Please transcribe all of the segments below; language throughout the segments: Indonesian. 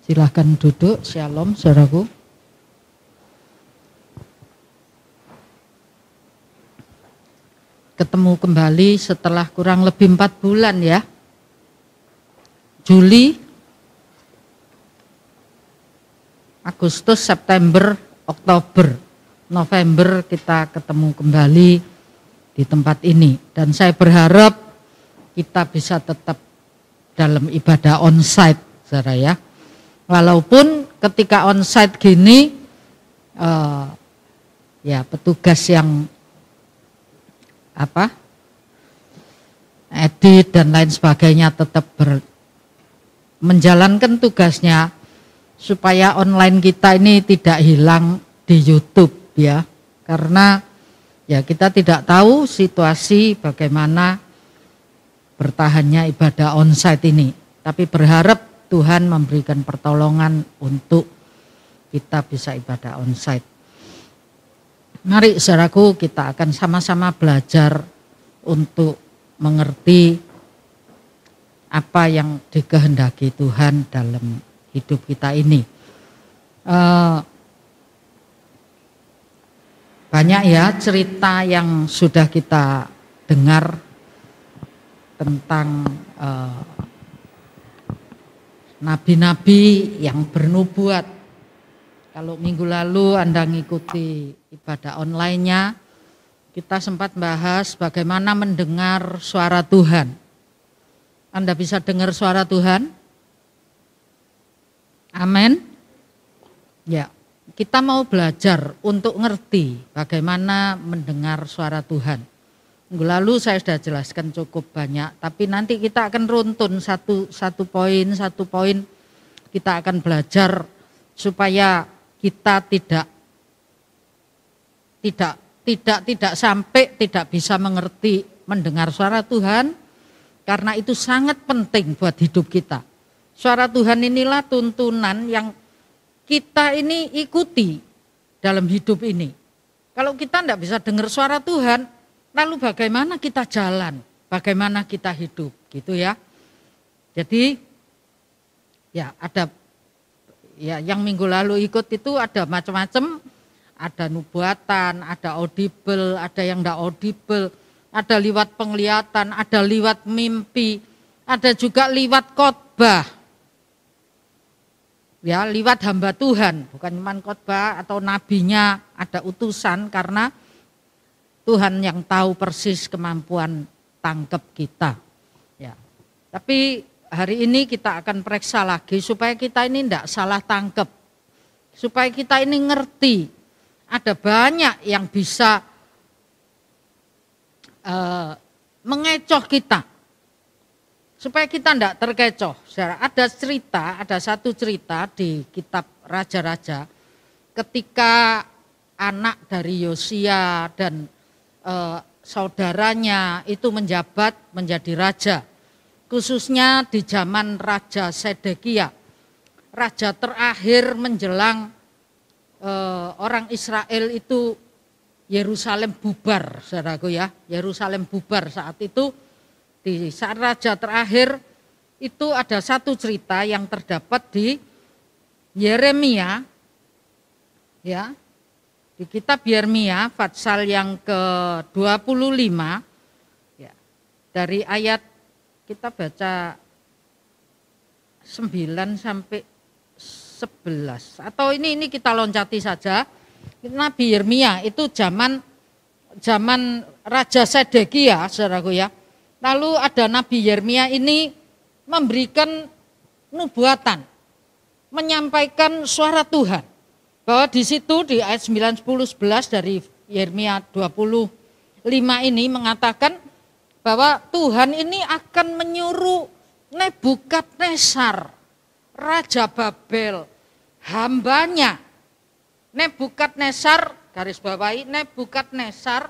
Silahkan duduk. Shalom, saudaraku. Ketemu kembali setelah kurang lebih 4 bulan ya. Juli, Agustus, September, Oktober, November kita ketemu kembali di tempat ini. Dan saya berharap kita bisa tetap dalam ibadah onsite, saudara ya. Walaupun ketika onsite gini, ya petugas yang edit dan lain sebagainya tetap menjalankan tugasnya supaya online kita ini tidak hilang di YouTube ya, karena ya kita tidak tahu situasi bagaimana bertahannya ibadah onsite ini, tapi berharap Tuhan memberikan pertolongan untuk kita bisa ibadah onsite. Mari saudaraku, kita akan sama-sama belajar untuk mengerti apa yang dikehendaki Tuhan dalam hidup kita ini. Banyak ya cerita yang sudah kita dengar tentang nabi-nabi yang bernubuat. Kalau minggu lalu Anda ngikuti ibadah online-nya, kita sempat bahas bagaimana mendengar suara Tuhan. Anda bisa dengar suara Tuhan? Amin. Ya, kita mau belajar untuk ngerti bagaimana mendengar suara Tuhan. Minggu lalu saya sudah jelaskan cukup banyak, tapi nanti kita akan runtun satu poin kita akan belajar supaya kita tidak sampai tidak bisa mengerti mendengar suara Tuhan, karena itu sangat penting buat hidup kita. Suara Tuhan inilah tuntunan yang kita ini ikuti dalam hidup ini. Kalau kita tidak bisa dengar suara Tuhan, lalu bagaimana kita jalan, bagaimana kita hidup, gitu ya. Jadi ya ada ya yang minggu lalu ikut itu ada macam-macam, ada nubuatan, ada audible, ada yang tidak audible, ada liwat penglihatan, ada liwat mimpi, ada juga liwat khotbah. Ya, liwat hamba Tuhan, bukan cuma khotbah atau nabinya, ada utusan, karena Tuhan yang tahu persis kemampuan tangkap kita. Ya. Tapi hari ini kita akan periksa lagi supaya kita ini tidak salah tangkap, supaya kita ini ngerti. Ada banyak yang bisa mengecoh kita, supaya kita tidak terkecoh. Ada satu cerita di kitab Raja-Raja, ketika anak dari Yosia dan saudaranya itu menjabat menjadi raja, khususnya di zaman Raja Sedekia, raja terakhir menjelang orang Israel itu Yerusalem bubar, saudaraku ya. Yerusalem bubar saat itu, di saat raja terakhir itu ada satu cerita yang terdapat di Yeremia, ya, di kitab Yeremia pasal yang ke-25, ya, dari ayat kita baca 9 sampai 11, atau ini kita loncati saja. Nabi Yeremia itu zaman Raja Sedekia, saudaraku ya. Lalu ada Nabi Yeremia ini memberikan nubuatan, menyampaikan suara Tuhan. Bahwa di situ di ayat 9, 10, 11 dari Yeremia 25 ini mengatakan bahwa Tuhan ini akan menyuruh Nebukadnezar, Raja Babel, hambanya. Nebukadnezar, garis bawahi, Nebukadnezar,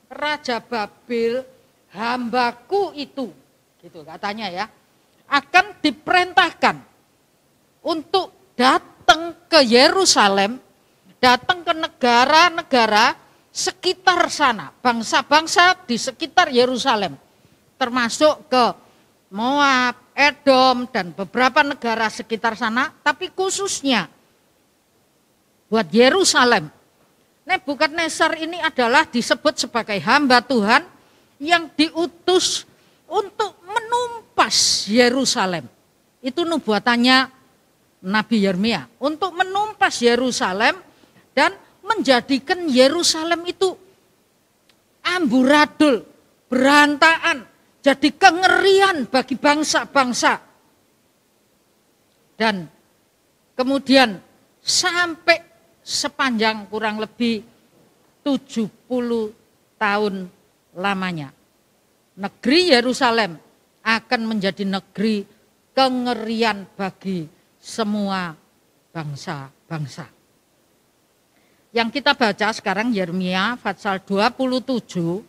Raja Babel, hambaku itu, gitu katanya ya, akan diperintahkan untuk datang ke Yerusalem, datang ke negara-negara sekitar sana, bangsa-bangsa di sekitar Yerusalem, termasuk ke Moab, Edom, dan beberapa negara sekitar sana, tapi khususnya buat Yerusalem. Nebukadnezar ini adalah disebut sebagai hamba Tuhan yang diutus untuk menumpas Yerusalem. Itu nubuatannya Nabi Yeremia, untuk menumpas Yerusalem dan menjadikan Yerusalem itu amburadul, berantakan, jadi kengerian bagi bangsa-bangsa. Dan kemudian sampai sepanjang kurang lebih 70 tahun lamanya, negeri Yerusalem akan menjadi negeri kengerian bagi semua bangsa-bangsa. Yang kita baca sekarang Yeremia pasal 27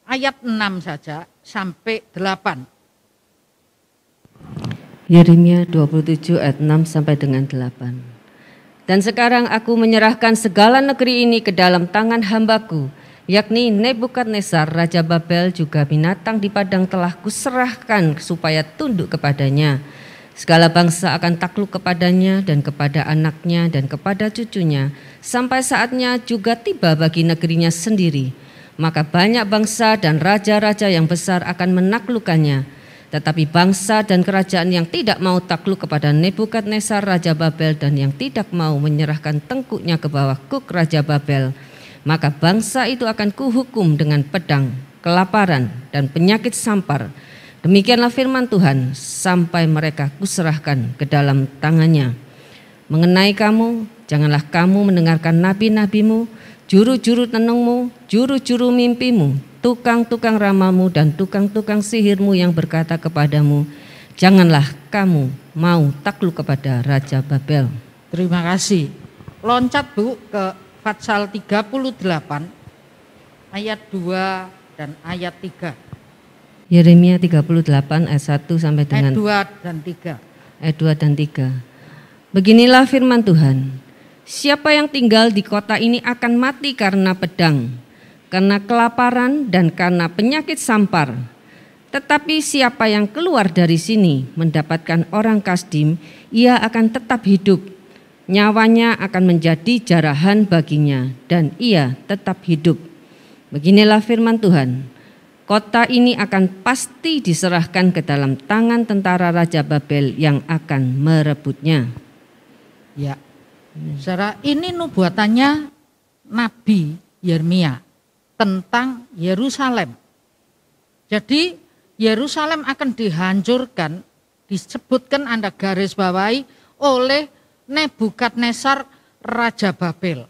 ayat 6 saja sampai 8. Yeremia 27 ayat 6 sampai dengan 8. Dan sekarang aku menyerahkan segala negeri ini ke dalam tangan hambaku, yakni Nebukadnezar Raja Babel, juga binatang di padang telah kuserahkan supaya tunduk kepadanya. Segala bangsa akan takluk kepadanya dan kepada anaknya dan kepada cucunya, sampai saatnya juga tiba bagi negerinya sendiri. Maka banyak bangsa dan raja-raja yang besar akan menaklukkannya. Tetapi bangsa dan kerajaan yang tidak mau takluk kepada Nebukadnezar Raja Babel dan yang tidak mau menyerahkan tengkuknya ke bawah kuk Raja Babel, maka bangsa itu akan kuhukum dengan pedang, kelaparan, dan penyakit sampar. Demikianlah firman Tuhan, sampai mereka kuserahkan ke dalam tangannya. Mengenai kamu, janganlah kamu mendengarkan nabi-nabimu, juru-juru tenungmu, juru-juru mimpimu, tukang-tukang ramamu dan tukang-tukang sihirmu yang berkata kepadamu, janganlah kamu mau takluk kepada Raja Babel. Terima kasih. Loncat Bu ke pasal 38 ayat 2 dan ayat 3. Yeremia 38 ayat 1 sampai dengan ayat 2 dan 3. Ayat 2 dan 3. Beginilah firman Tuhan. Siapa yang tinggal di kota ini akan mati karena pedang, karena kelaparan dan karena penyakit sampar. Tetapi siapa yang keluar dari sini mendapatkan orang Kasdim, ia akan tetap hidup. Nyawanya akan menjadi jarahan baginya dan ia tetap hidup. Beginilah firman Tuhan. Kota ini akan pasti diserahkan ke dalam tangan tentara Raja Babel yang akan merebutnya. Ya. Saudara, ini nubuatannya Nabi Yeremia tentang Yerusalem. Jadi Yerusalem akan dihancurkan, disebutkan Anda garis bawahi, oleh Nebukadnezar Raja Babel.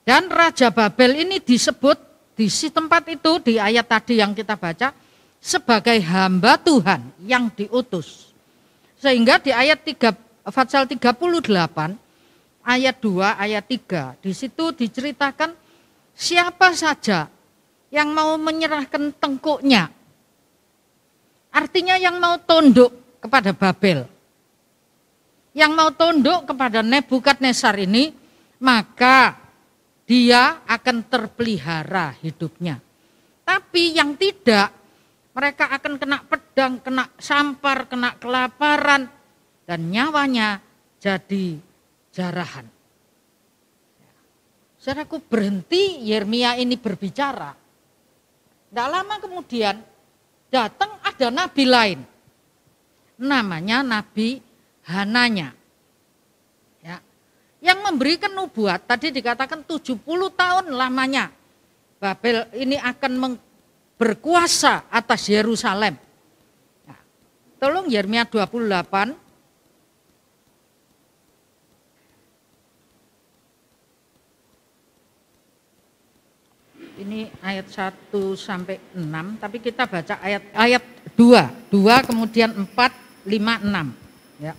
Dan Raja Babel ini disebut di tempat itu, di ayat tadi yang kita baca, sebagai hamba Tuhan yang diutus. Sehingga di ayat 3, pasal 38 ayat 2, ayat 3, di situ diceritakan siapa saja yang mau menyerahkan tengkuknya. Artinya yang mau tunduk kepada Babel. Yang mau tunduk kepada Nebukadnezar ini, maka dia akan terpelihara hidupnya. Tapi yang tidak, mereka akan kena pedang, kena sampar, kena kelaparan, dan nyawanya jadi jarahan. Saudaraku, berhenti Yeremia ini berbicara. Tidak lama kemudian datang ada nabi lain. Namanya Nabi Hananya. Ya, yang memberikan nubuat, tadi dikatakan 70 tahun lamanya Babel ini akan berkuasa atas Yerusalem. Nah, tolong Yeremia 28. Ini ayat 1 sampai 6, tapi kita baca ayat 2 kemudian 4, 5, 6. Ya.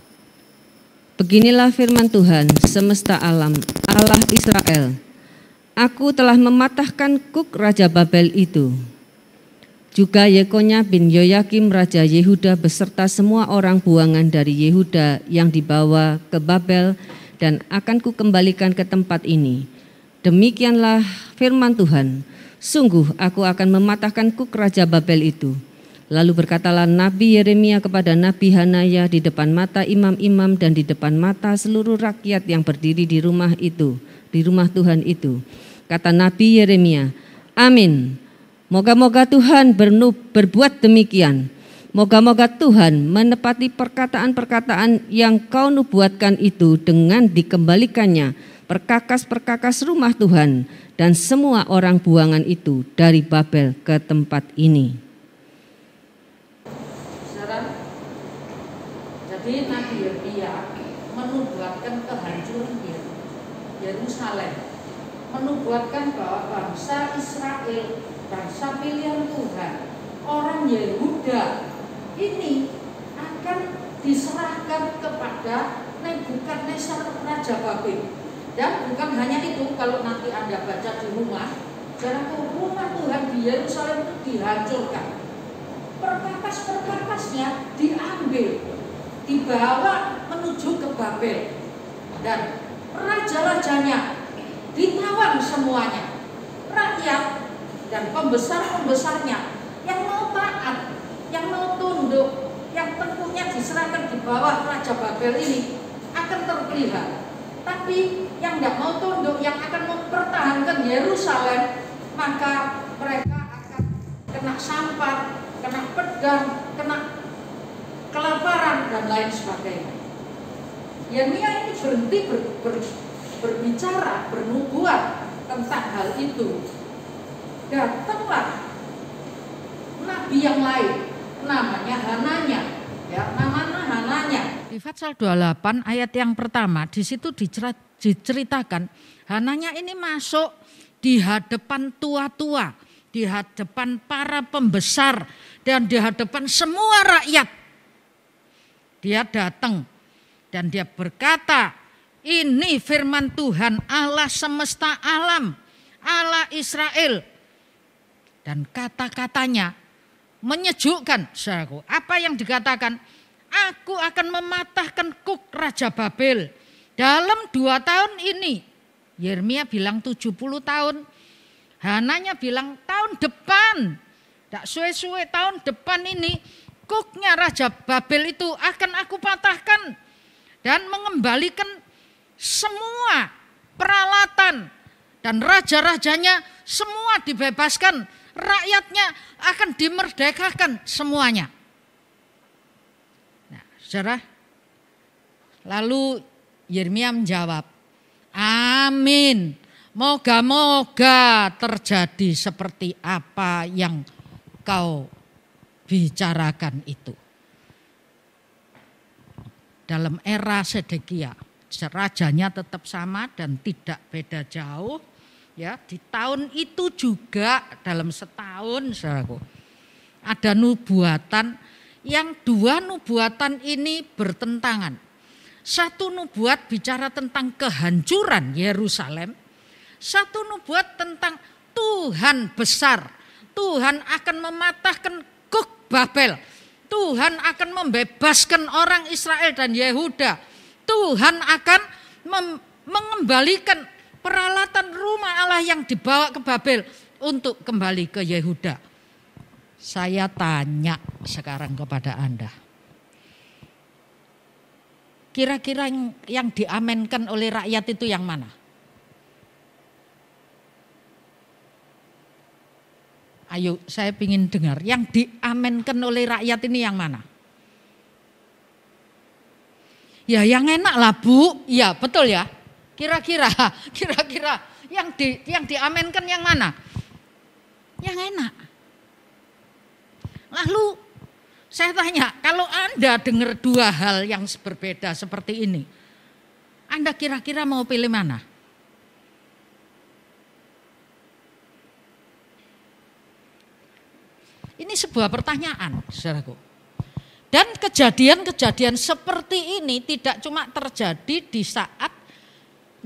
Beginilah firman Tuhan semesta alam, Allah Israel. Aku telah mematahkan kuk Raja Babel itu. Juga Yekonya bin Yoyakim Raja Yehuda beserta semua orang buangan dari Yehuda yang dibawa ke Babel, dan akan kukembalikan ke tempat ini. Demikianlah firman Tuhan. Sungguh aku akan mematahkan kuk Raja Babel itu. Lalu berkatalah Nabi Yeremia kepada Nabi Hanaya di depan mata imam-imam dan di depan mata seluruh rakyat yang berdiri di rumah itu, di rumah Tuhan itu. Kata Nabi Yeremia, amin. Moga-moga Tuhan berbuat demikian. Moga-moga Tuhan menepati perkataan-perkataan yang kau nubuatkan itu dengan dikembalikannya perkakas-perkakas rumah Tuhan dan semua orang buangan itu dari Babel ke tempat ini. Jadi Nabi Yeremia menubuatkan kehancuran Yerusalem, menubuatkan bahwa bangsa Israel, bangsa pilihan Tuhan, orang Yehuda ini akan diserahkan kepada Nebukadnezar Raja Babel. Dan bukan hanya itu, kalau nanti Anda baca di rumah, rumah Tuhan di Yerusalem itu dihancurkan. Perkakas-perkakasnya diambil, dibawa menuju ke Babel, dan raja-rajanya ditawan semuanya. Rakyat dan pembesar-pembesarnya yang mau taat, yang mau tunduk, yang tentunya diserahkan di bawah Raja Babel ini akan terpelihara. Tapi yang tidak mau tunduk, yang akan mempertahankan Yerusalem, maka mereka akan kena sampar, kena pedang, kena kelaparan dan lain sebagainya. Yeremia ini berhenti berbicara, bernubuat tentang hal itu. Datanglah nabi yang lain, namanya Hananya, Hananya. Di Fatsal 28 ayat yang pertama, di situ diceritakan Hananya ini masuk di hadapan tua-tua, di hadapan para pembesar, dan di hadapan semua rakyat. Dia datang dan dia berkata, ini firman Tuhan Allah semesta alam, Allah Israel. Dan kata-katanya menyejukkan, saudaraku. Apa yang dikatakan? Aku akan mematahkan kuk Raja Babel dalam 2 tahun ini. Yeremia bilang 70 tahun. Hananya bilang tahun depan. Tidak suwe-suwe tahun depan ini kuknya Raja Babel itu akan aku patahkan. Dan mengembalikan semua peralatan. Dan raja-rajanya semua dibebaskan. Rakyatnya akan dimerdekakan semuanya. Nah, saudara, lalu Yeremia menjawab, amin. Moga-moga terjadi seperti apa yang kau bicarakan itu. Dalam era Sedekia, rajanya tetap sama dan tidak beda jauh. Ya, di tahun itu juga dalam setahun, saudaraku, ada nubuatan yang 2 nubuatan ini bertentangan. Satu nubuat bicara tentang kehancuran Yerusalem, satu nubuat tentang Tuhan besar. Tuhan akan mematahkan kuk Babel. Tuhan akan membebaskan orang Israel dan Yehuda. Tuhan akan mengembalikan peralatan rumah Allah yang dibawa ke Babel untuk kembali ke Yehuda. Saya tanya sekarang kepada Anda. Kira-kira yang diamenkan oleh rakyat itu yang mana? Ayo, saya ingin dengar. Yang diamenkan oleh rakyat ini yang mana? Ya yang enak lah Bu. Ya betul ya. Kira-kira yang diamenkan yang mana? Yang enak. Lalu saya tanya, kalau Anda dengar 2 hal yang berbeda seperti ini, Anda kira-kira mau pilih mana? Ini sebuah pertanyaan, saudaraku. Dan kejadian-kejadian seperti ini tidak cuma terjadi di saat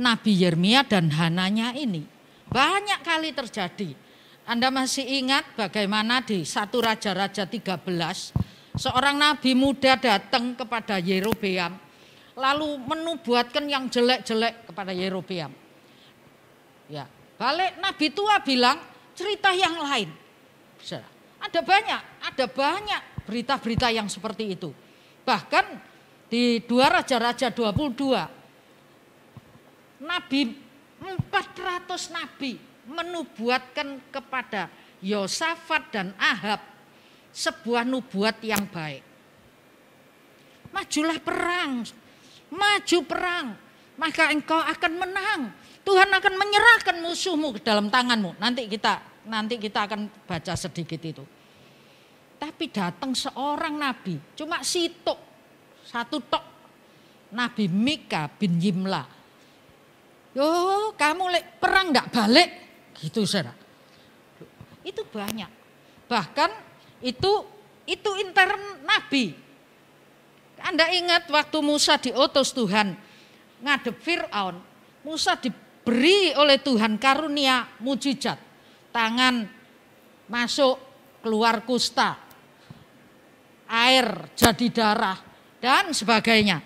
Nabi Yeremia dan Hananya ini. Banyak kali terjadi. Anda masih ingat bagaimana di 1 Raja-Raja 13, seorang nabi muda datang kepada Yerobeam, lalu menubuatkan yang jelek-jelek kepada Yerobeam. Ya, balik nabi tua bilang cerita yang lain. Ada Ada banyak berita-berita yang seperti itu. Bahkan di 2 Raja-Raja 22, Nabi 400 nabi menubuatkan kepada Yosafat dan Ahab sebuah nubuat yang baik. Majulah perang, maju perang, maka engkau akan menang. Tuhan akan menyerahkan musuhmu ke dalam tanganmu. Nanti kita akan baca sedikit itu. Tapi datang seorang nabi, cuma sitok, satu tok, Nabi Mika bin Yimla. Yo, kamu perang enggak balik, gitu saudara. Itu banyak. Bahkan itu intern nabi. Anda ingat waktu Musa diutus Tuhan ngadep Fir'aun, Musa diberi oleh Tuhan karunia mujizat. Tangan masuk keluar kusta, air jadi darah dan sebagainya.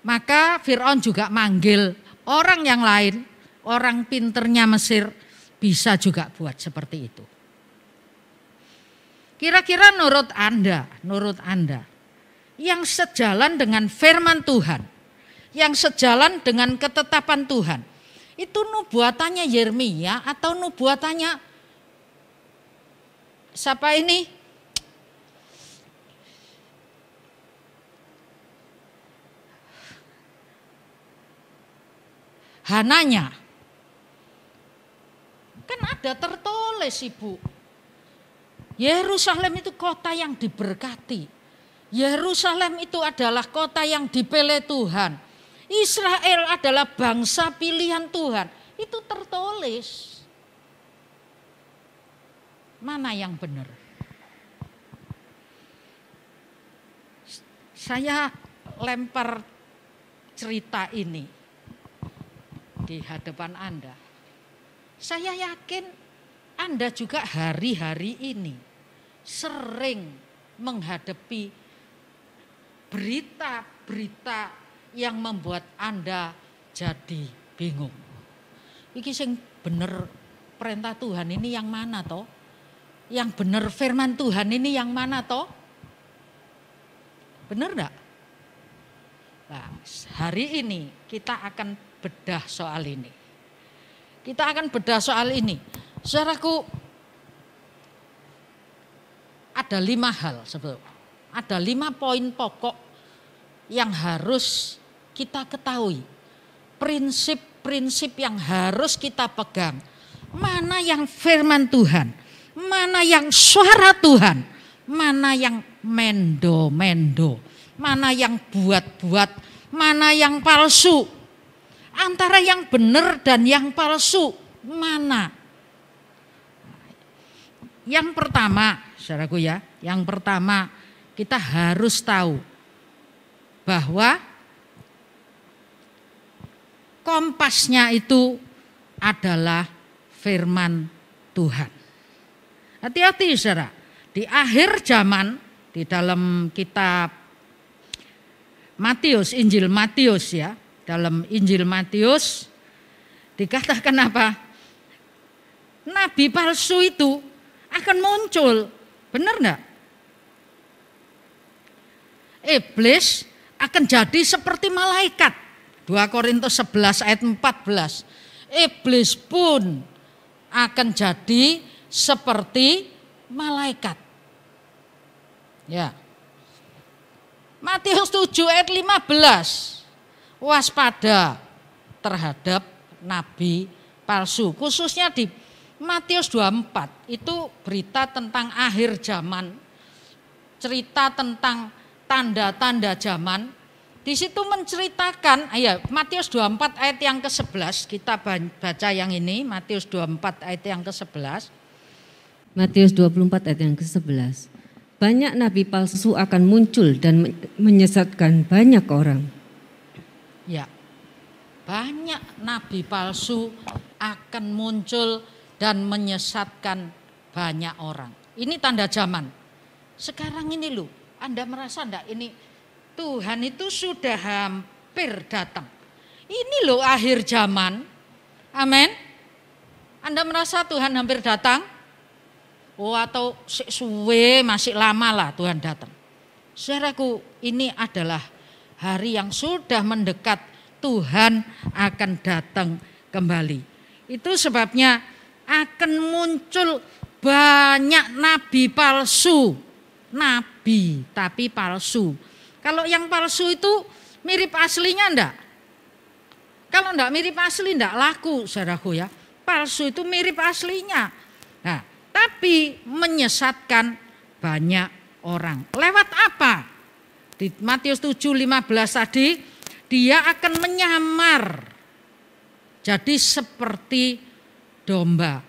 Maka Fir'aun juga manggil orang yang lain, orang pinternya Mesir bisa juga buat seperti itu. Kira-kira menurut Anda yang sejalan dengan firman Tuhan, yang sejalan dengan ketetapan Tuhan, itu nubuatannya Yeremia atau nubuatannya siapa ini? Hananya. Kan ada tertulis, Ibu. Yerusalem itu kota yang diberkati. Yerusalem itu adalah kota yang dipilih Tuhan. Israel adalah bangsa pilihan Tuhan. Itu tertulis. Mana yang benar? Saya lempar cerita ini di hadapan Anda. Saya yakin Anda juga hari-hari ini sering menghadapi berita-berita yang membuat Anda jadi bingung. Iki sing bener perintah Tuhan ini yang mana toh? Yang bener firman Tuhan ini yang mana toh? Bener enggak? Nah, hari ini kita akan bedah soal ini. Kita akan bedah soal ini. Saudaraku, ada 5 hal sebetulnya. Ada 5 poin pokok yang harus kita ketahui. Prinsip-prinsip yang harus kita pegang. Mana yang firman Tuhan, mana yang suara Tuhan, mana yang mendo-mendo, mana yang buat-buat, mana yang palsu. Antara yang benar dan yang palsu, mana? Yang pertama, saudaraku ya, yang pertama kita harus tahu bahwa kompasnya itu adalah firman Tuhan. Hati-hati saudara, di akhir zaman di dalam kitab Matius, Injil Matius ya, dalam Injil Matius dikatakan apa? Nabi palsu itu akan muncul, benar enggak? Iblis akan jadi seperti malaikat. 2 Korintus 11 ayat 14. Iblis pun akan jadi seperti malaikat. Ya. Matius 7 ayat 15. Waspada terhadap nabi palsu. Khususnya di Matius 24 itu berita tentang akhir zaman. Cerita tentang tanda-tanda zaman. Di situ menceritakan, Matius 24 ayat yang ke-11, kita baca yang ini, Matius 24 ayat yang ke-11. Matius 24 ayat yang ke-11. Banyak nabi palsu akan muncul dan menyesatkan banyak orang. Ya, banyak nabi palsu akan muncul dan menyesatkan banyak orang. Ini tanda zaman. Sekarang ini loh, Anda merasa enggak ini Tuhan itu sudah hampir datang. Ini loh akhir zaman. Amin. Anda merasa Tuhan hampir datang? atau suwe masih lama lah Tuhan datang. Saudaraku, ini adalah hari yang sudah mendekat, Tuhan akan datang kembali. Itu sebabnya akan muncul banyak nabi palsu. Nabi tapi palsu. Kalau yang palsu itu mirip aslinya enggak? Kalau enggak mirip asli enggak laku, saudaraku ya. Palsu itu mirip aslinya. Nah, tapi menyesatkan banyak orang. Lewat apa? Di Matius 7:15 tadi, dia akan menyamar jadi seperti domba.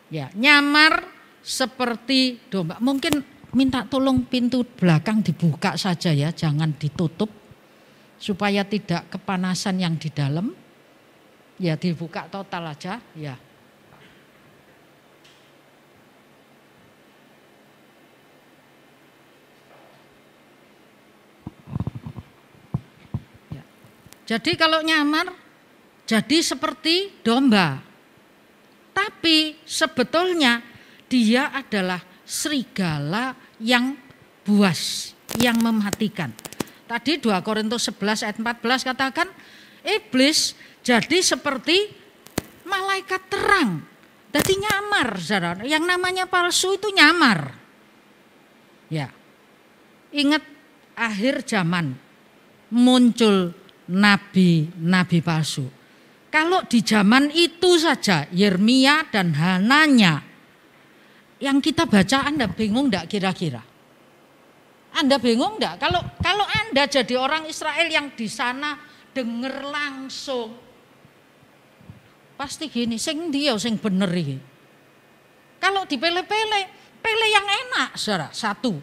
Ya, nyamar seperti domba. Mungkin minta tolong pintu belakang dibuka saja ya, jangan ditutup supaya tidak kepanasan yang di dalam. Ya, dibuka total aja, ya. Jadi kalau nyamar jadi seperti domba. Tapi sebetulnya dia adalah serigala yang buas, yang mematikan. Tadi 2 Korintus 11 ayat 14 katakan iblis jadi seperti malaikat terang. Jadi nyamar, saudara. Yang namanya palsu itu nyamar. Ya. Ingat akhir zaman muncul nabi-nabi palsu. Kalau di zaman itu saja Yeremia dan Hananya yang kita baca, Anda bingung enggak kira-kira? Anda bingung enggak? Kalau Anda jadi orang Israel yang di sana dengar langsung, pasti gini, sing dia sing bener iki. Kalau dipele-pele, pele yang enak, saudara. Satu.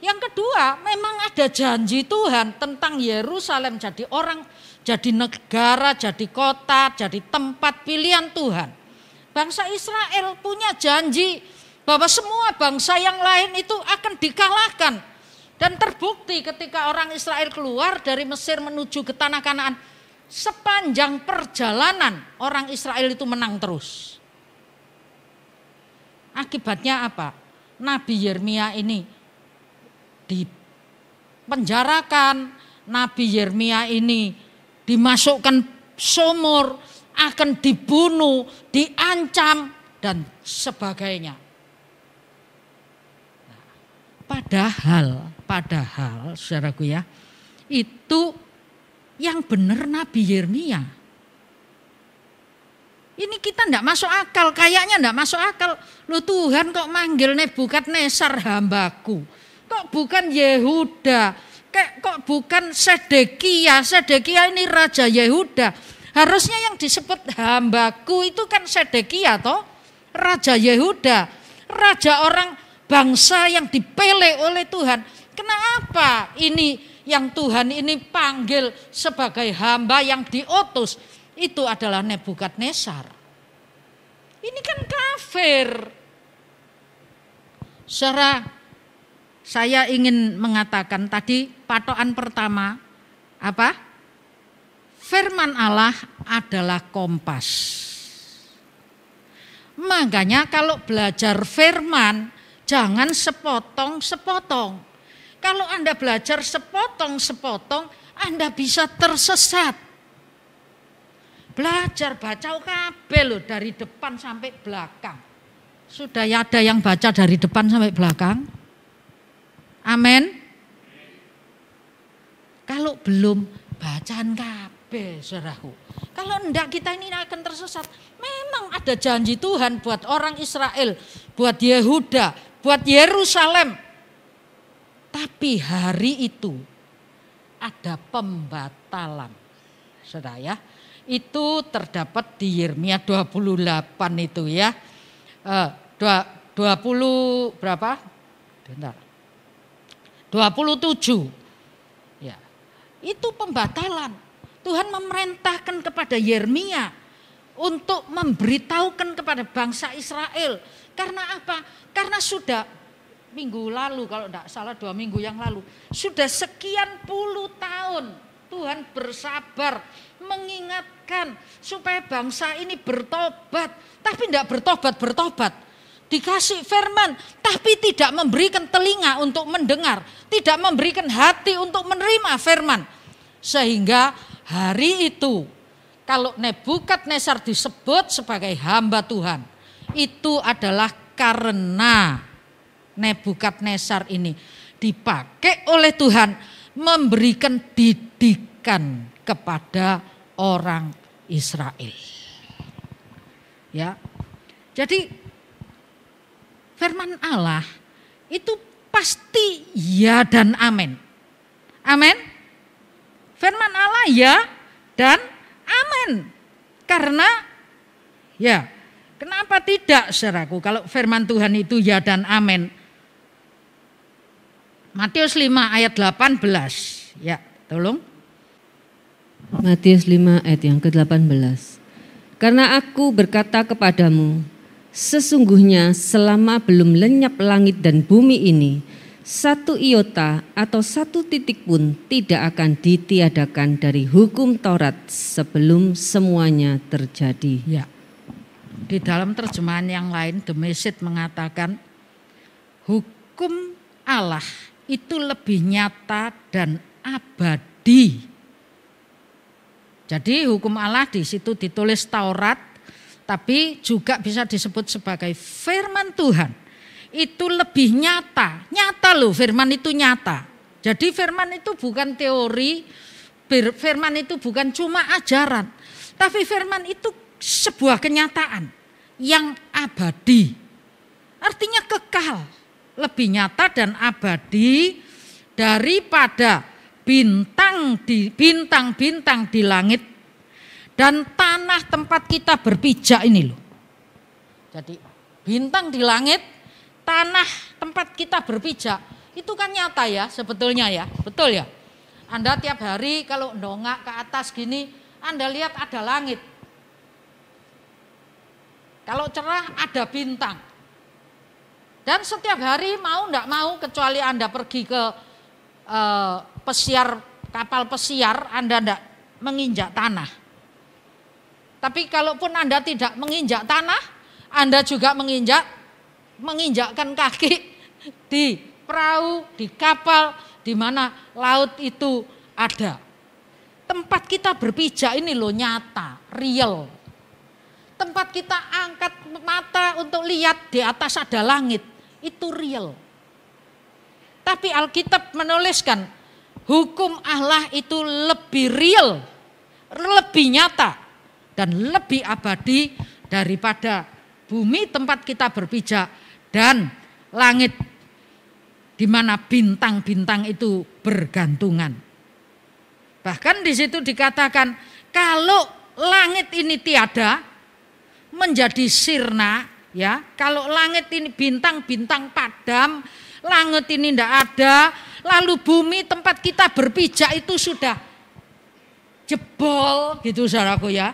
Yang kedua, memang ada janji Tuhan tentang Yerusalem jadi orang, jadi negara, jadi kota, jadi tempat pilihan Tuhan. Bangsa Israel punya janji bahwa semua bangsa yang lain itu akan dikalahkan. Dan terbukti ketika orang Israel keluar dari Mesir menuju ke tanah Kanaan, sepanjang perjalanan orang Israel itu menang terus. Akibatnya apa? Nabi Yeremia ini dipenjarakan, Nabi Yeremia ini dimasukkan sumur, akan dibunuh, diancam dan sebagainya. Padahal saudaraku ya, itu yang benar Nabi Yeremia. Ini kita enggak masuk akal, kayaknya enggak masuk akal. Loh, Tuhan kok manggil Nebukadnezar hambaku? Kok bukan Yehuda? Kok bukan Sedekia? Sedekia ini raja Yehuda. Harusnya yang disebut hambaku itu kan Sedekia toh, raja Yehuda, raja orang bangsa yang dipilih oleh Tuhan. Kenapa ini yang Tuhan ini panggil sebagai hamba yang diutus itu adalah Nebukadnezar? Ini kan kafir. Saudara, saya ingin mengatakan tadi patokan pertama apa? Firman Allah adalah kompas. Makanya kalau belajar firman jangan sepotong-sepotong. Kalau Anda belajar sepotong-sepotong, Anda bisa tersesat. Belajar baca kabeh loh dari depan sampai belakang. Sudah ada yang baca dari depan sampai belakang? Amin. Kalau belum, bacaan kabeh, saudaraku. Kalau enggak, kita ini akan tersesat. Memang ada janji Tuhan buat orang Israel, buat Yehuda, buat Yerusalem. Tapi hari itu ada pembatalan. Saudara ya, itu terdapat di Yeremia 28 itu ya. 20 berapa? Bentar. 27. Ya. Itu pembatalan. Tuhan memerintahkan kepada Yeremia untuk memberitahukan kepada bangsa Israel. Karena apa? Karena sudah minggu lalu, kalau tidak salah 2 minggu yang lalu, sudah sekian puluh tahun Tuhan bersabar mengingatkan supaya bangsa ini bertobat. Tapi tidak bertobat-bertobat. dikasih firman, tapi tidak memberikan telinga untuk mendengar, tidak memberikan hati untuk menerima firman. Sehingga hari itu kalau Nebukadnezar disebut sebagai hamba Tuhan, itu adalah karena Nebukadnezar ini dipakai oleh Tuhan memberikan didikan kepada orang Israel. Ya. Jadi firman Allah itu pasti ya dan amin. Amin. Firman Allah ya dan amin. Karena ya, kenapa tidak saudaraku kalau firman Tuhan itu ya dan amin. Matius 5 ayat 18. Ya, tolong. Matius 5 ayat yang ke-18. Karena aku berkata kepadamu, sesungguhnya selama belum lenyap langit dan bumi ini, satu iota atau satu titik pun tidak akan ditiadakan dari hukum Taurat sebelum semuanya terjadi. Ya. Di dalam terjemahan yang lain, The Message mengatakan hukum Allah itu lebih nyata dan abadi. Jadi hukum Allah di situ ditulis Taurat, tapi juga bisa disebut sebagai firman Tuhan. Itu lebih nyata, nyata loh, firman itu nyata. Jadi firman itu bukan teori, firman itu bukan cuma ajaran, tapi firman itu sebuah kenyataan yang abadi. Artinya kekal, lebih nyata dan abadi daripada bintang-bintang di langit dan tanah tempat kita berpijak ini loh. Jadi bintang di langit, tanah tempat kita berpijak, itu kan nyata ya sebetulnya ya, betul ya. Anda tiap hari kalau ndongak ke atas gini, Anda lihat ada langit. Kalau cerah ada bintang. Dan setiap hari mau enggak mau, kecuali Anda pergi ke kapal pesiar, Anda tidak menginjak tanah. Tapi kalaupun Anda tidak menginjak tanah, Anda juga menginjakkan kaki di perahu, di kapal, di mana laut itu ada. Tempat kita berpijak ini loh nyata, real. Tempat kita angkat mata untuk lihat di atas ada langit, itu real. Tapi Alkitab menuliskan hukum Allah itu lebih real, lebih nyata, dan lebih abadi daripada bumi tempat kita berpijak dan langit di mana bintang-bintang itu bergantungan. Bahkan di situ dikatakan kalau langit ini tiada menjadi sirna, ya, kalau langit ini bintang-bintang padam, langit ini tidak ada, lalu bumi tempat kita berpijak itu sudah jebol gitu saudaraku ya.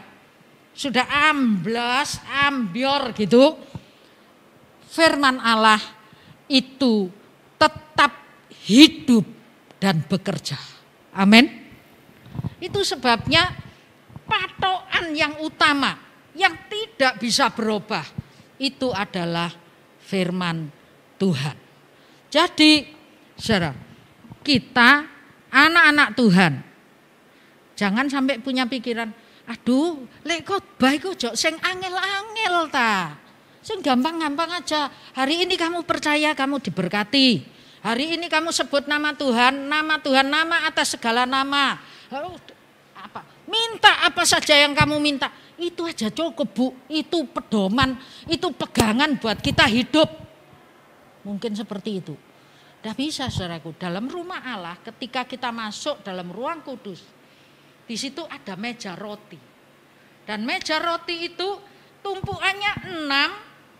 Sudah amblas, ambior gitu. Firman Allah itu tetap hidup dan bekerja. Amin. Itu sebabnya patokan yang utama yang tidak bisa berubah itu adalah firman Tuhan. Jadi, saudara, kita anak-anak Tuhan jangan sampai punya pikiran, aduh, lek khotbah iku ojo sing angel-angel ta. Sing gampang-gampang aja. Hari ini kamu percaya kamu diberkati. Hari ini kamu sebut nama Tuhan, nama atas segala nama. Lalu apa? Minta apa saja yang kamu minta. Itu aja cukup, Bu. Itu pedoman, itu pegangan buat kita hidup. Mungkin seperti itu. Tidak bisa saudaraku, dalam rumah Allah ketika kita masuk dalam ruang kudus, di situ ada meja roti. Dan meja roti itu tumpuannya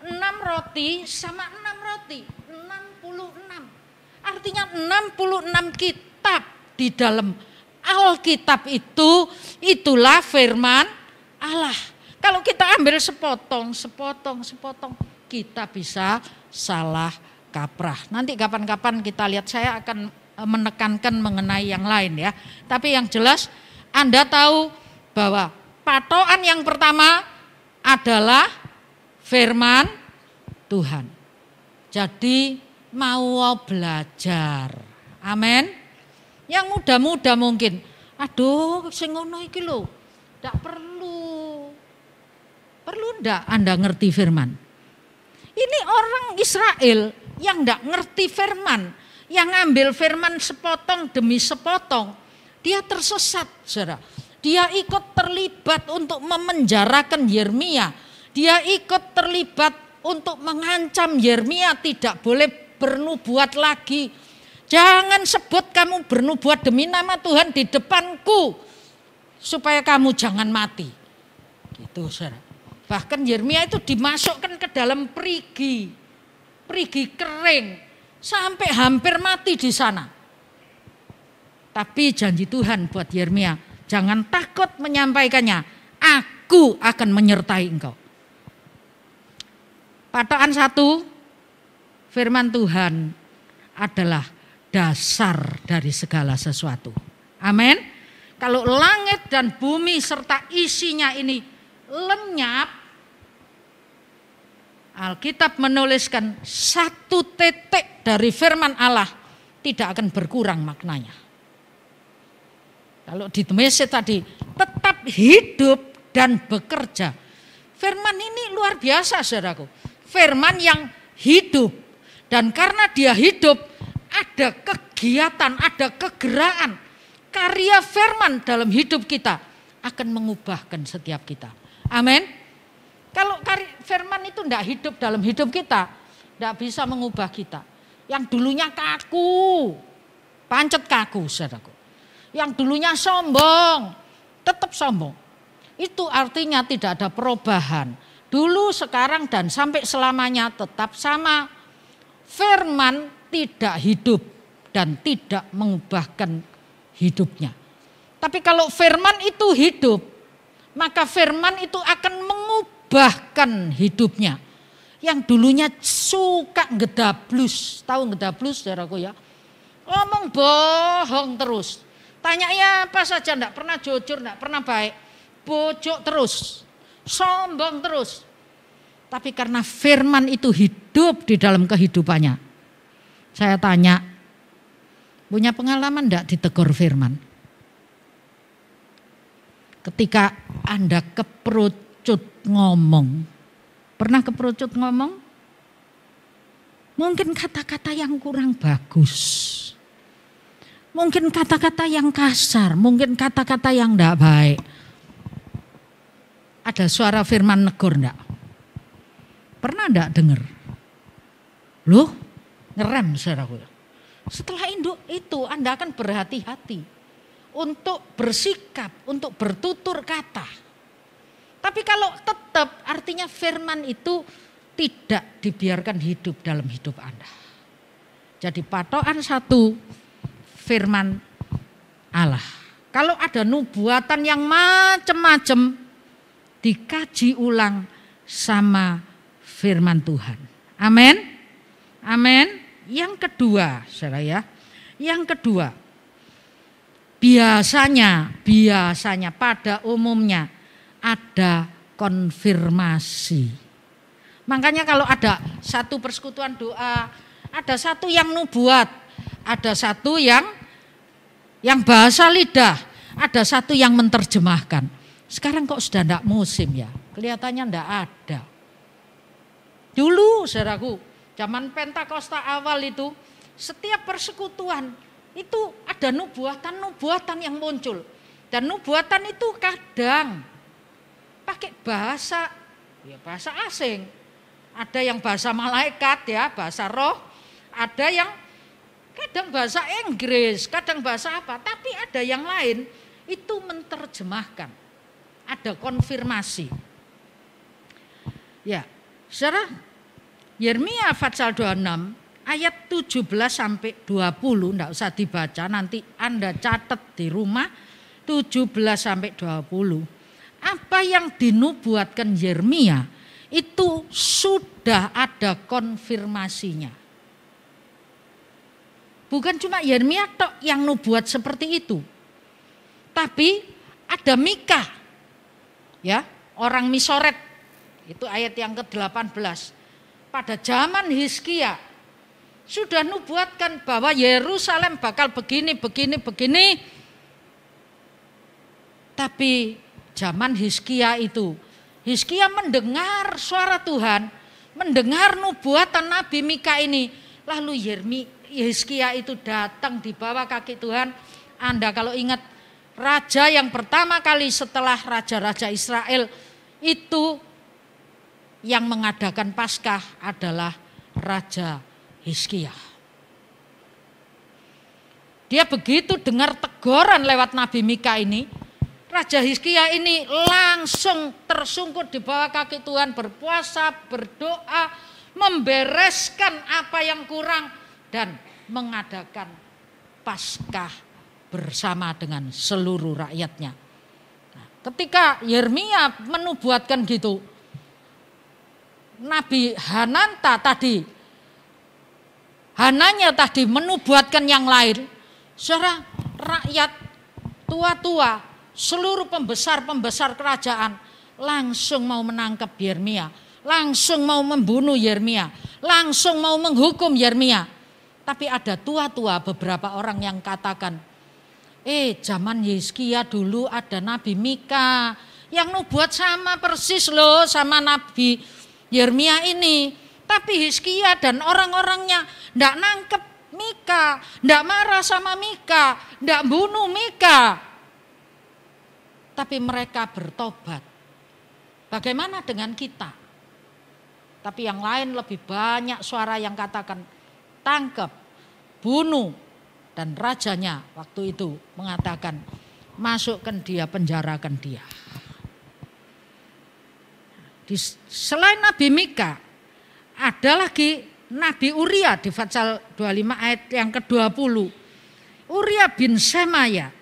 6 roti sama 6 roti, 66. Artinya 66 kitab di dalam Alkitab itu, itulah firman Allah. Kalau kita ambil sepotong, kita bisa salah kaprah. Nanti kapan-kapan kita lihat, saya akan menekankan mengenai yang lain ya. Tapi yang jelas Anda tahu bahwa patokan yang pertama adalah firman Tuhan. Jadi mau belajar. Amin. Yang muda-muda mungkin, aduh sing ngono iki lho, ndak perlu. Perlu ndak Anda ngerti firman? Ini orang Israel yang ndak ngerti firman, yang ngambil firman sepotong demi sepotong, dia tersesat, saudara. Dia ikut terlibat untuk memenjarakan Yeremia. Dia ikut terlibat untuk mengancam Yeremia tidak boleh bernubuat lagi. Jangan sebut kamu bernubuat demi nama Tuhan di depanku supaya kamu jangan mati. Gitu, saudara. Bahkan Yeremia itu dimasukkan ke dalam perigi kering sampai hampir mati di sana. Tapi janji Tuhan buat Yeremia, jangan takut menyampaikannya. Aku akan menyertai engkau. Patokan 1, firman Tuhan adalah dasar dari segala sesuatu. Amin. Kalau langit dan bumi serta isinya ini lenyap, Alkitab menuliskan 1 titik dari firman Allah tidak akan berkurang maknanya. Kalau di Mesej tadi, tetap hidup dan bekerja. Firman ini luar biasa, saudaraku. Firman yang hidup. Dan karena dia hidup, ada kegiatan, ada kegerakan. Karya firman dalam hidup kita akan mengubahkan setiap kita. Amin. Kalau firman itu tidak hidup dalam hidup kita, tidak bisa mengubah kita. Yang dulunya kaku, pancet kaku, saudaraku. Yang dulunya sombong, tetap sombong. Itu artinya tidak ada perubahan. Dulu, sekarang, dan sampai selamanya tetap sama. Firman tidak hidup dan tidak mengubahkan hidupnya. Tapi kalau firman itu hidup, maka firman itu akan mengubahkan hidupnya. Yang dulunya suka ngedablus, tahu ngedablus saudaraku ya? Ngomong bohong terus. Tanyanya apa saja enggak pernah jujur, enggak pernah baik. Bojok terus, sombong terus. Tapi karena firman itu hidup di dalam kehidupannya. Saya tanya, punya pengalaman enggak ditegur firman? Ketika Anda keperucut ngomong, pernah keperucut ngomong? Mungkin kata-kata yang kurang bagus. Mungkin kata-kata yang kasar, mungkin kata-kata yang enggak baik. Ada suara firman negur enggak? Pernah enggak dengar? Loh, ngerem saudaraku. Setelah itu Anda akan berhati-hati untuk bersikap, untuk bertutur kata. Tapi kalau tetap artinya firman itu tidak dibiarkan hidup dalam hidup Anda. Jadi patokan 1, firman Allah. Kalau ada nubuatan yang macam-macam, dikaji ulang sama firman Tuhan. Amin. Amin. Yang kedua, saudara ya. Yang kedua, biasanya pada umumnya ada konfirmasi. Makanya kalau ada satu persekutuan doa, ada satu yang nubuat, ada satu yang bahasa lidah, ada satu yang menerjemahkan. Sekarang kok sudah tidak musim ya, kelihatannya tidak ada. Dulu saudaraku, zaman Pentakosta awal itu, setiap persekutuan itu ada nubuatan yang muncul. Dan nubuatan itu kadang pakai bahasa asing. Ada yang bahasa malaikat ya, bahasa roh. Ada yang kadang bahasa Inggris, kadang bahasa apa. Tapi ada yang lain itu menerjemahkan. Ada konfirmasi. Ya, saudara, Yeremia pasal 26 ayat 17 sampai 20, enggak usah dibaca, nanti Anda catat di rumah 17 sampai 20. Apa yang dinubuatkan Yeremia itu sudah ada konfirmasinya. Bukan cuma Yeremia tok yang nubuat seperti itu. Tapi ada Mika. Ya, orang Misoret. Itu ayat yang ke-18. pada zaman Hizkia sudah nubuatkan bahwa Yerusalem bakal begini. Tapi zaman Hizkia itu, Hizkia mendengar suara Tuhan, mendengar nubuatan Nabi Mika ini. Lalu Hizkia itu datang di bawah kaki Tuhan. Anda kalau ingat, raja yang pertama kali setelah raja-raja Israel itu yang mengadakan Paskah adalah Raja Hizkia. Dia begitu dengar teguran lewat Nabi Mika ini, Raja Hizkia ini langsung tersungkur di bawah kaki Tuhan, berpuasa, berdoa, membereskan apa yang kurang dan mengadakan Paskah bersama dengan seluruh rakyatnya. Nah, ketika Yeremia menubuatkan gitu, Nabi Hananya tadi menubuatkan yang lain, saudara, rakyat tua-tua, seluruh pembesar kerajaan langsung mau menangkap Yeremia, langsung mau membunuh Yeremia, langsung mau menghukum Yeremia. Tapi ada tua-tua beberapa orang yang katakan, zaman Hizkia dulu ada Nabi Mika yang nubuat sama persis loh sama Nabi Yeremia ini. Tapi Hizkia dan orang-orangnya ndak nangkep Mika, ndak marah sama Mika, ndak bunuh Mika. Tapi mereka bertobat. Bagaimana dengan kita? Tapi yang lain lebih banyak suara yang katakan tangkap, bunuh. Dan rajanya waktu itu mengatakan masukkan dia, penjarakan dia. Selain Nabi Mika, ada lagi Nabi Uria di Fatsal 25 ayat yang ke-20. Uria bin Semaya,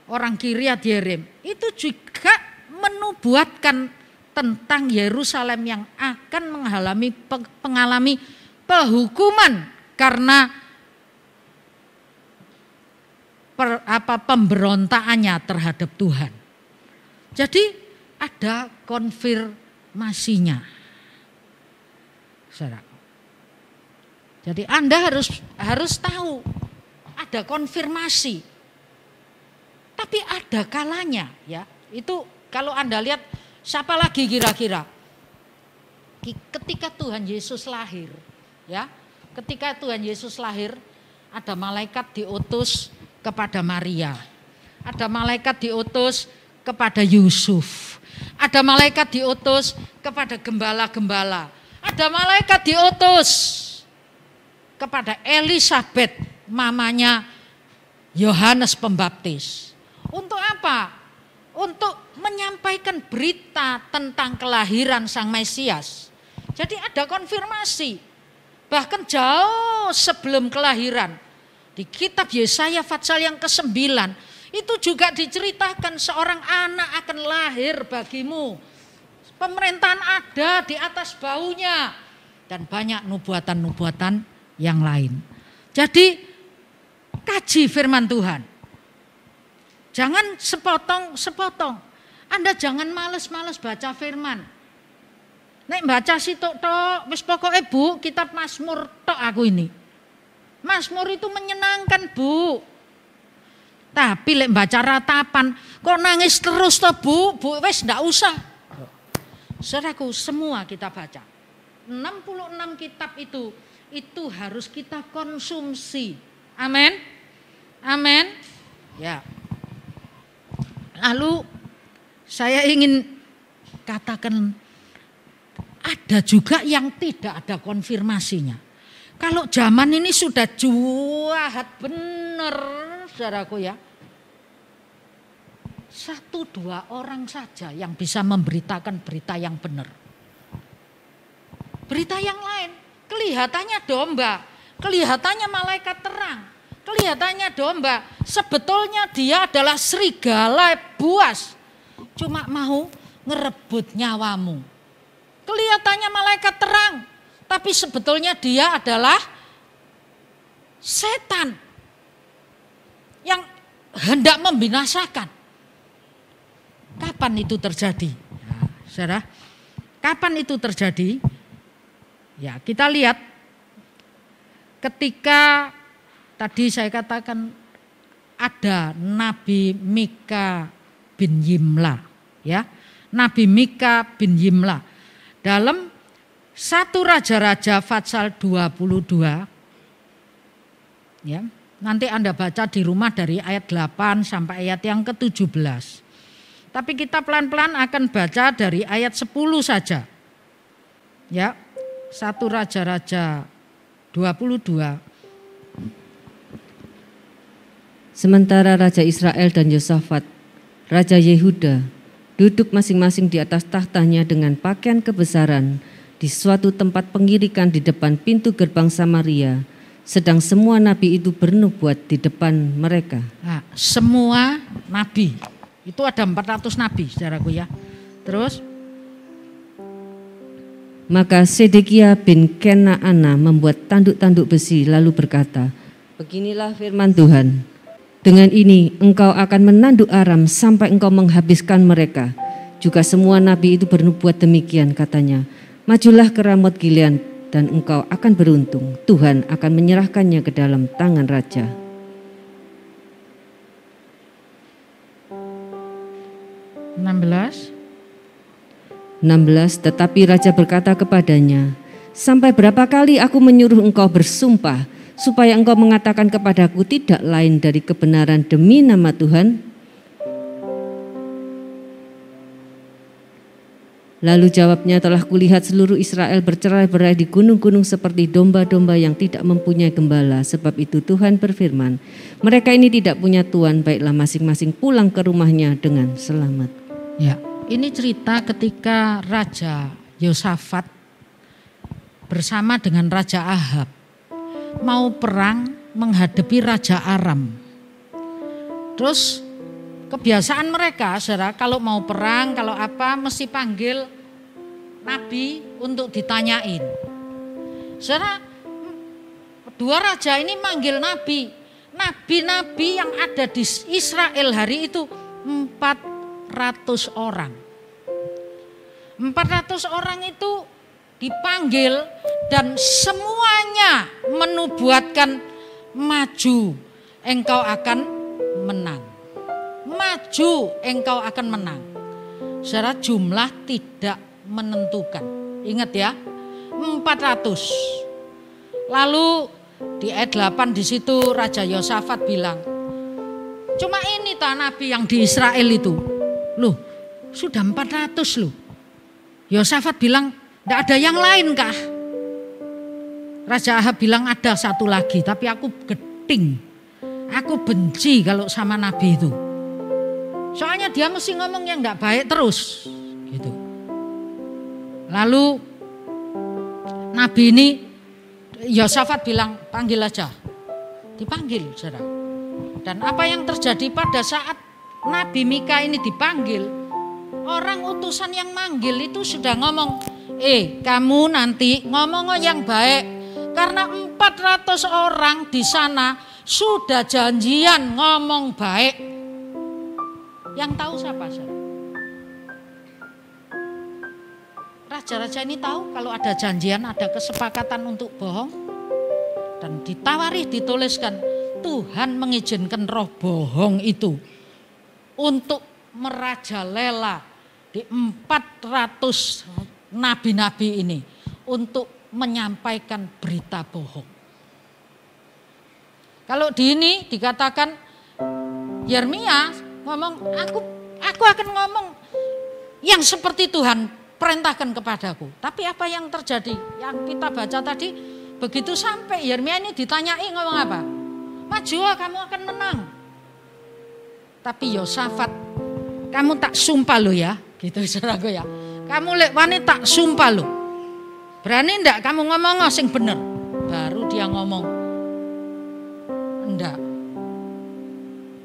orang Kiryat Yearim, itu juga menubuatkan tentang Yerusalem yang akan mengalami penghukuman karena pemberontakannya terhadap Tuhan. Jadi ada konfirmasinya. Saudara. Jadi Anda harus tahu ada konfirmasi. Tapi ada kalanya ya. Itu kalau Anda lihat siapa lagi kira-kira? Ketika Tuhan Yesus lahir, ya. Ketika Tuhan Yesus lahir, ada malaikat diutus kepada Maria. Ada malaikat diutus kepada Yusuf. Ada malaikat diutus kepada gembala-gembala. Ada malaikat diutus kepada Elisabeth, mamanya Yohanes Pembaptis. Untuk apa? Untuk menyampaikan berita tentang kelahiran Sang Mesias. Jadi ada konfirmasi. Bahkan jauh sebelum kelahiran. Di kitab Yesaya Fatsal yang ke-9 itu juga diceritakan seorang anak akan lahir bagimu. Pemerintahan ada di atas baunya. Dan banyak nubuatan-nubuatan yang lain. Jadi kaji firman Tuhan. Jangan sepotong-sepotong. Anda jangan males-males baca firman. Nek baca sitok tok, wis pokoke Bu, kitab Mazmur tok aku ini. Mazmur itu menyenangkan Bu. Tapi lek baca ratapan, kok nangis terus toh Bu? Bu wis ndak usah. Saudaraku, semua kita baca. 66 kitab itu harus kita konsumsi. Amin. Amin. Ya. Lalu saya ingin katakan ada juga yang tidak ada konfirmasinya. Kalau zaman ini sudah jahat bener, saudaraku ya. 1-2 orang saja yang bisa memberitakan berita yang benar. Berita yang lain, kelihatannya domba, kelihatannya malaikat terang, kelihatannya domba. Sebetulnya dia adalah serigala buas, cuma mau ngerebut nyawamu. Kelihatannya malaikat terang, tapi sebetulnya dia adalah setan yang hendak membinasakan. Kapan itu terjadi? Saudara, kapan itu terjadi? Ya, kita lihat ketika tadi saya katakan ada Nabi Mika bin Yimla, ya. Nabi Mika bin Yimla. Dalam 1 Raja-Raja pasal 22, ya. Nanti Anda baca di rumah dari ayat 8 sampai ayat yang ke-17. Tapi kita pelan-pelan akan baca dari ayat 10 saja. Ya, 1 Raja-Raja 22. Sementara Raja Israel dan Yosafat, Raja Yehuda, duduk masing-masing di atas tahtanya dengan pakaian kebesaran di suatu tempat pengirikan di depan pintu gerbang Samaria, sedang semua nabi itu bernubuat di depan mereka. Nah, semua nabi, itu ada 400 nabi saudaraku ya. Terus maka Sedekia bin Kenaana membuat tanduk-tanduk besi lalu berkata, beginilah firman Tuhan, dengan ini engkau akan menanduk Aram sampai engkau menghabiskan mereka. Juga semua nabi itu bernubuat demikian, katanya, majulah ke Ramot Gilead dan engkau akan beruntung, Tuhan akan menyerahkannya ke dalam tangan raja. (16) Tetapi raja berkata kepadanya, sampai berapa kali aku menyuruh engkau bersumpah, supaya engkau mengatakan kepadaku tidak lain dari kebenaran demi nama Tuhan? Lalu jawabnya, telah kulihat seluruh Israel bercerai-berai di gunung-gunung seperti domba-domba yang tidak mempunyai gembala. Sebab itu Tuhan berfirman, mereka ini tidak punya tuan, baiklah masing-masing pulang ke rumahnya dengan selamat. Ya, ini cerita ketika Raja Yosafat bersama dengan Raja Ahab mau perang menghadapi Raja Aram. Terus kebiasaan mereka, saudara, kalau mau perang, kalau apa, mesti panggil nabi untuk ditanyain. Saudara, dua raja ini manggil nabi. Nabi-nabi yang ada di Israel hari itu 400 orang. 400 orang itu dipanggil dan semuanya menubuatkan, maju engkau akan menang. Maju engkau akan menang. Secara jumlah tidak menentukan. Ingat ya, 400. Lalu di ayat 8 di situ Raja Yosafat bilang, cuma ini tak nabi yang di Israel itu. Loh, sudah 400 loh. Yosafat bilang, tidak ada yang lain kah? Raja Ahab bilang ada satu lagi, tapi aku geding. Aku benci kalau sama nabi itu. Soalnya dia mesti ngomong yang tidak baik terus. Gitu. Lalu nabi ini, Yosafat bilang, panggil aja. Dipanggil, saudara. Dan apa yang terjadi pada saat Nabi Mika ini dipanggil, orang utusan yang manggil itu sudah ngomong, kamu nanti ngomong yang baik. Karena 400 orang di sana sudah janjian ngomong baik. Yang tahu siapa, saudara? Raja-raja ini tahu kalau ada janjian, ada kesepakatan untuk bohong. Dan ditawari, dituliskan, Tuhan mengizinkan roh bohong itu untuk merajalela di 400 nabi-nabi ini untuk menyampaikan berita bohong. Kalau di ini dikatakan Yeremia ngomong, aku akan ngomong yang seperti Tuhan perintahkan kepadaku. Tapi apa yang terjadi? Yang kita baca tadi, begitu sampai Yeremia ini ditanyai ngomong apa? Maju, kamu akan menang. Tapi Yosafat, kamu tak sumpah lo ya, gitu saudaraku ya. Kamu wani tak sumpah lo. Berani enggak kamu ngomong sing bener? Baru dia ngomong, enggak.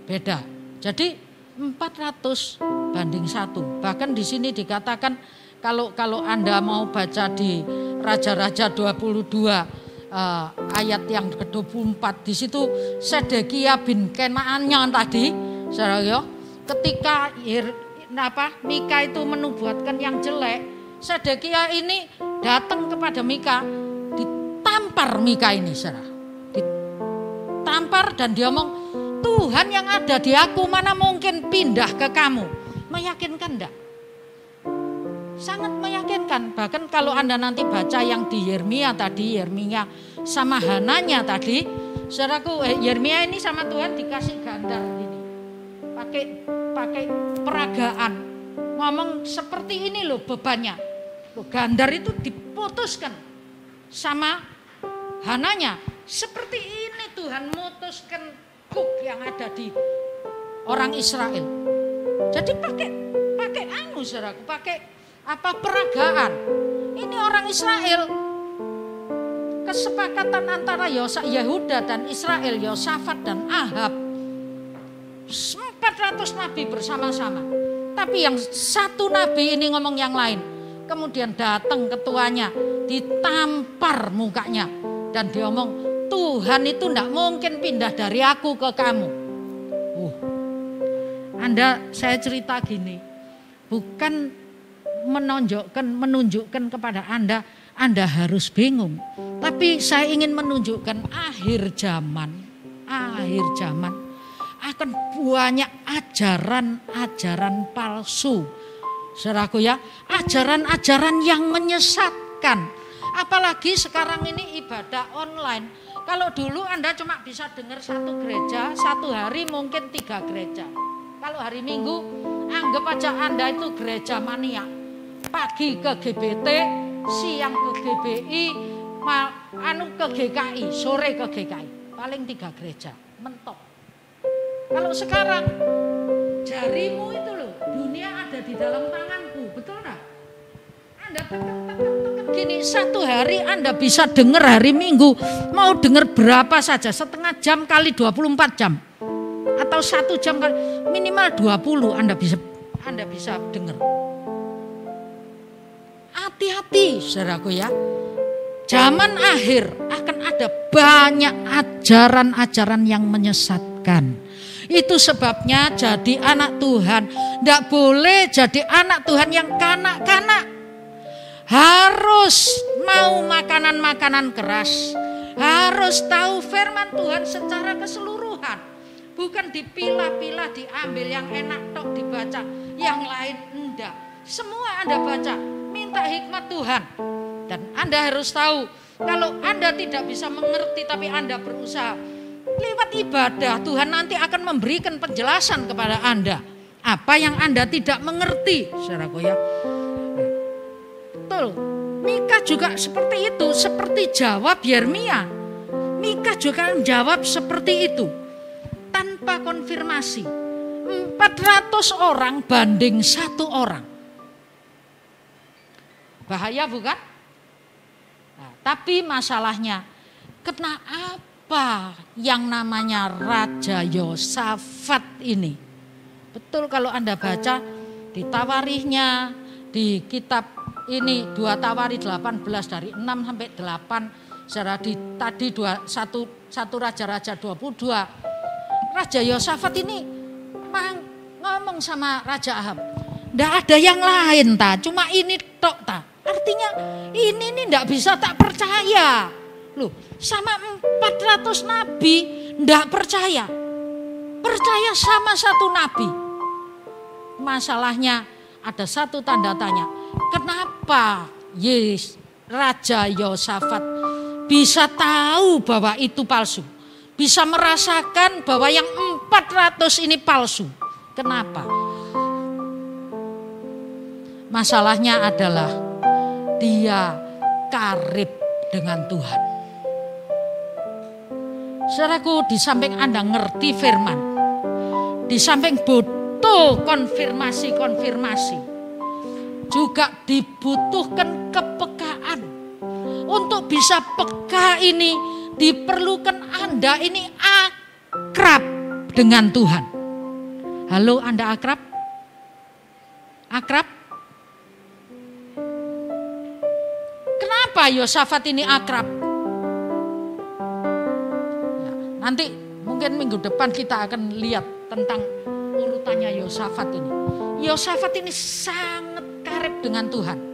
Beda. Jadi 400 banding 1. Bahkan di sini dikatakan kalau Anda mau baca di Raja-Raja 22 ayat yang ke-24 di situ Sedekia bin Kenaannya tadi, saudara, ketika Mika itu menubuatkan yang jelek, Sedekia ini datang kepada Mika, ditampar Mika ini, saudara. Ditampar dan dia ngomong, Tuhan yang ada di aku mana mungkin pindah ke kamu. Meyakinkan enggak? Sangat meyakinkan. Bahkan kalau Anda nanti baca yang di Yeremia tadi, Yeremia sama Hananya tadi, saudaraku, Yeremia ini sama Tuhan dikasih gandar ini. Pakai peragaan. Ngomong seperti ini loh bebannya. Loh, gandar itu diputuskan sama Hananya. Seperti ini Tuhan mutuskan kuk yang ada di orang Israel. Jadi pakai saudaraku, pakai peragaan. Ini orang Israel. Kesepakatan antara Yehuda dan Israel, Yosafat dan Ahab. 400 nabi bersama-sama. Tapi yang satu nabi ini ngomong yang lain. Kemudian datang ketuanya, ditampar mukanya. Dan dia ngomong, Tuhan itu tidak mungkin pindah dari aku ke kamu. Saya cerita gini, bukan menunjukkan kepada Anda harus bingung. Tapi saya ingin menunjukkan akhir zaman akan banyak ajaran-ajaran palsu. Saudaraku ya, ajaran-ajaran yang menyesatkan. Apalagi sekarang ini ibadah online. Kalau dulu Anda cuma bisa dengar satu gereja, satu hari mungkin 3 gereja. Kalau hari Minggu, anggap aja Anda itu gereja mania. Pagi ke GBT, siang ke GBI, ke GKI, sore ke GKI. Paling 3 gereja, mentok. Kalau sekarang, jarimu itu loh, dunia ada di dalam tanganku, betul enggak? Anda tekan gini, satu hari Anda bisa dengar hari Minggu, mau dengar berapa saja, setengah jam kali 24 jam. Atau 1 jam kali, minimal 20 Anda bisa dengar. Hati-hati saudaraku ya. Zaman akhir akan ada banyak ajaran-ajaran yang menyesatkan. Itu sebabnya jadi anak Tuhan, tidak boleh jadi anak Tuhan yang kanak-kanak. Harus mau makanan-makanan keras. Harus tahu firman Tuhan secara keseluruhan. Bukan dipilah-pilah, diambil yang enak tok dibaca, yang lain enggak. Semua Anda baca, minta hikmat Tuhan. Dan Anda harus tahu, kalau Anda tidak bisa mengerti tapi Anda berusaha, lewat ibadah Tuhan nanti akan memberikan penjelasan kepada Anda. Apa yang Anda tidak mengerti, saudaraku ya. Betul, Mika juga seperti itu, seperti jawab Yeremia. Mika juga menjawab seperti itu. Tanpa konfirmasi, 400 orang banding 1 orang. Bahaya bukan? Nah, tapi masalahnya, kenapa yang namanya Raja Yosafat ini? Betul kalau Anda baca di Tawarikhnya, di kitab ini 2 Tawarikh 18 dari 6 sampai 8. Secara tadi 1 Raja-Raja 22. Raja Yosafat ini ngomong sama Raja Ahab, ndak ada yang lain cuma ini tok Artinya ini ndak bisa tak percaya. Loh, sama 400 nabi ndak percaya. Percaya sama 1 nabi. Masalahnya ada 1 tanda tanya. Kenapa Raja Yosafat bisa tahu bahwa itu palsu? Bisa merasakan bahwa yang 400 ini palsu. Kenapa? Masalahnya adalah dia karib dengan Tuhan. Saudaraku, di samping Anda ngerti firman, di samping butuh konfirmasi, juga dibutuhkan kepekaan. Untuk bisa peka ini diperlukan Anda ini akrab dengan Tuhan. Halo, Anda akrab? Akrab? Kenapa Yosafat ini akrab? Ya, nanti mungkin minggu depan kita akan lihat tentang urutannya Yosafat ini. Yosafat ini sangat karib dengan Tuhan.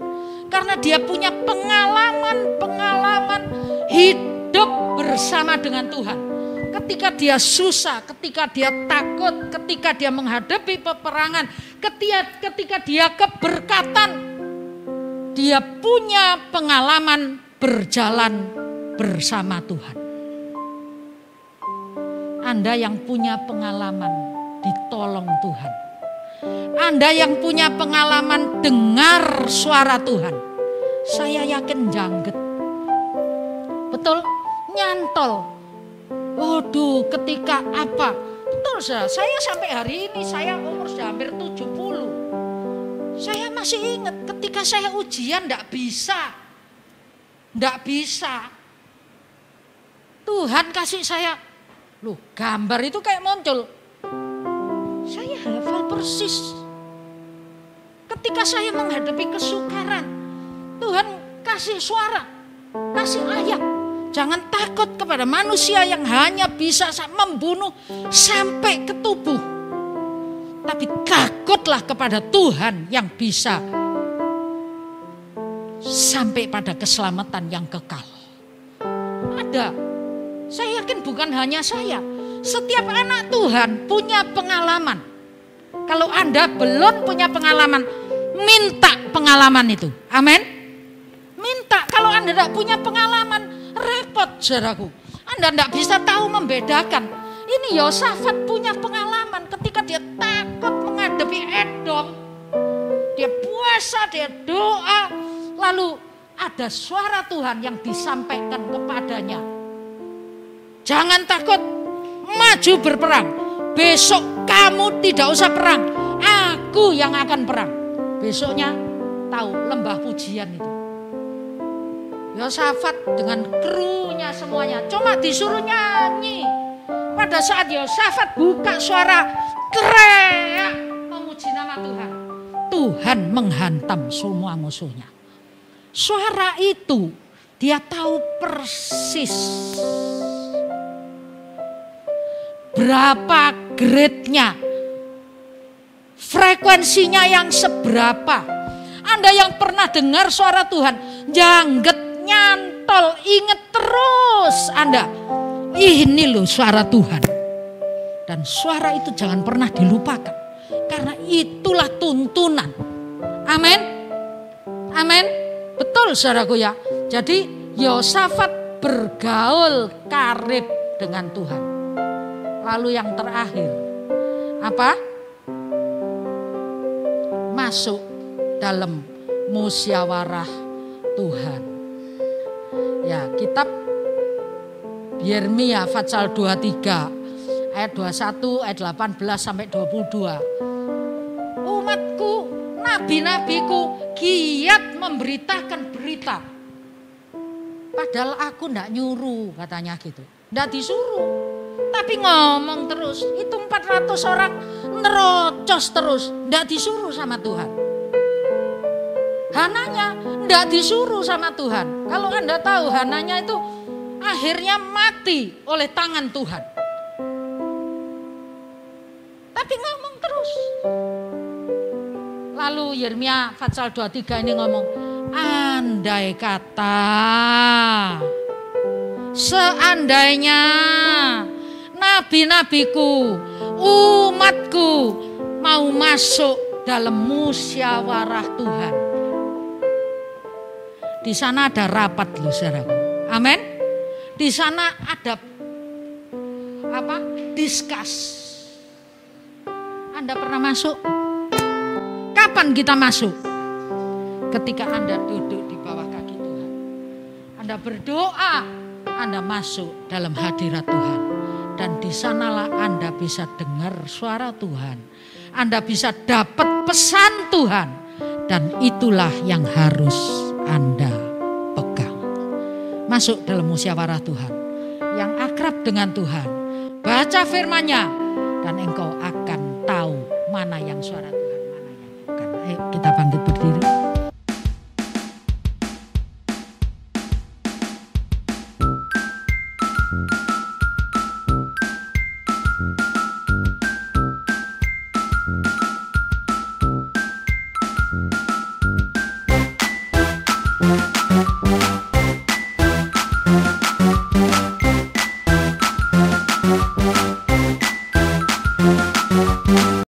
Karena dia punya pengalaman hidup hidup bersama dengan Tuhan. Ketika dia susah, ketika dia takut, ketika dia menghadapi peperangan, ketika dia keberkatan, dia punya pengalaman berjalan bersama Tuhan. Anda yang punya pengalaman ditolong Tuhan. Anda yang punya pengalaman dengar suara Tuhan. Saya yakin jangget. Betul? Nyantol. Waduh, ketika apa? Betul, saya sampai hari ini, saya umur sudah hampir 70. Saya masih ingat ketika saya ujian enggak bisa. Enggak bisa. Tuhan kasih saya, loh, gambar itu kayak muncul. Saya hafal persis. Ketika saya menghadapi kesukaran, Tuhan kasih suara, kasih ayat. Jangan takut kepada manusia yang hanya bisa membunuh sampai ke tubuh. Tapi takutlah kepada Tuhan yang bisa sampai pada keselamatan yang kekal. Ada. Saya yakin bukan hanya saya. Setiap anak Tuhan punya pengalaman. Kalau Anda belum punya pengalaman, minta pengalaman itu. Amin. Minta. Kalau Anda tidak punya pengalaman, repot saudaraku. Anda tidak bisa tahu membedakan. Ini Yosafat punya pengalaman ketika dia takut menghadapi Edom. Dia puasa, dia doa. Lalu ada suara Tuhan yang disampaikan kepadanya. Jangan takut, maju berperang. Besok kamu tidak usah perang, aku yang akan perang. Besoknya tahu lembah pujian itu. Yosafat dengan krunya semuanya cuma disuruh nyanyi. Pada saat Yosafat buka suara teriak memuji nama Tuhan, Tuhan menghantam semua musuhnya. Suara itu dia tahu persis berapa grade-nya, frekuensinya yang seberapa. Anda yang pernah dengar suara Tuhan, jangget, nyantol, ingat terus Anda. Ini loh suara Tuhan. Dan suara itu jangan pernah dilupakan. Karena itulah tuntunan. Amin. Amin. Betul saudaraku ya. Jadi Yosafat bergaul karib dengan Tuhan. Lalu yang terakhir, apa? Masuk dalam musyawarah Tuhan. Ya, kitab Yeremia pasal 23 ayat 21, ayat 18 sampai 22. Umatku, nabi-nabiku giat memberitakan berita. Padahal aku enggak nyuruh, katanya gitu. Enggak disuruh. Tapi ngomong terus, itu 400 orang nerocos terus, enggak disuruh sama Tuhan. Hananya enggak disuruh sama Tuhan. Kalau Anda tahu Hananya itu akhirnya mati oleh tangan Tuhan. Tapi ngomong terus. Lalu Yeremia pasal 23 ini ngomong, andai kata, seandainya nabi-nabiku, umatku mau masuk dalam musyawarah Tuhan. Di sana ada rapat loh saudaraku. Amin. Di sana ada apa? Diskus. Anda pernah masuk? Kapan kita masuk? Ketika Anda duduk di bawah kaki Tuhan. Anda berdoa, Anda masuk dalam hadirat Tuhan. Dan di sanalah Anda bisa dengar suara Tuhan. Anda bisa dapat pesan Tuhan. Dan itulah yang harus Anda pegang. Masuk dalam musyawarah Tuhan. Yang akrab dengan Tuhan. Baca firman-Nya. Dan engkau akan tahu mana yang suara Tuhan, mana yang bukan. Ayo kita bangkit berdiri.